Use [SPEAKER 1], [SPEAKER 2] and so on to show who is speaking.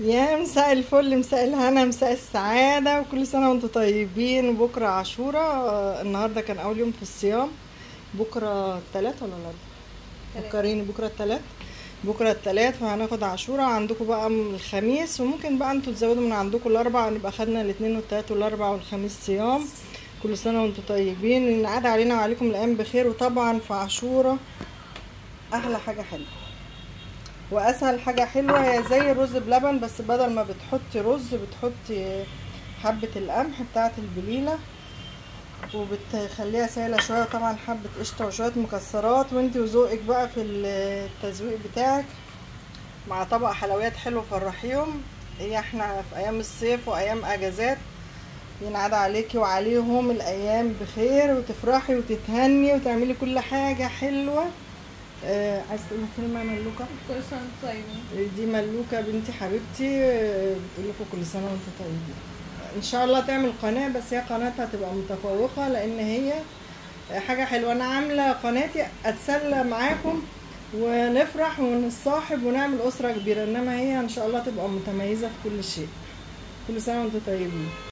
[SPEAKER 1] يا مساء الفل، مساء الهنا، مساء السعادة، وكل سنة وانتم طيبين. بكرة عاشوراء. النهاردة كان أول يوم في الصيام. بكرة التلات ولا الأربعاء؟
[SPEAKER 2] تلات.
[SPEAKER 1] فكريني. بكرة التلات. بكرة التلات، فهناخد عاشوراء عندكم بقى من الخميس، وممكن بقى انتوا تزودوا من عندكم الأربعاء، نبقى خدنا الاتنين والتلات والأربعاء والخميس صيام. كل سنة وانتم طيبين، ينعاد علينا وعليكم الأيام بخير. وطبعا في عاشوراء أحلى حاجة حلوة واسهل حاجه حلوه هي زي الرز بلبن، بس بدل ما بتحطي رز بتحطي حبه القمح بتاعه البليله، وبتخليها سايله شويه، طبعا حبه قشطه وشويه مكسرات، وانتي وذوقك بقى في التزويق بتاعك، مع طبق حلويات حلو فرحيهم. هي احنا في ايام الصيف وايام اجازات، ينعاد عليكي وعليهم الايام بخير، وتفرحي وتتهني وتعملي كل حاجه حلوه. عايزه تقولي كلمه يا ملوكه؟
[SPEAKER 2] كل سنة وانتم طيبين.
[SPEAKER 1] دي ملوكة بنتي حبيبتي، بتقول لكم كل سنة وانتم طيبين. ان شاء الله تعمل قناة، بس هي قناتها هتبقى متفوقة، لان هي حاجة حلوة. انا عاملة قناتي اتسلى معاكم ونفرح ونصاحب ونعمل اسرة كبيرة، انما هي ان شاء الله تبقى متميزة في كل شيء. كل سنة وانتم طيبين.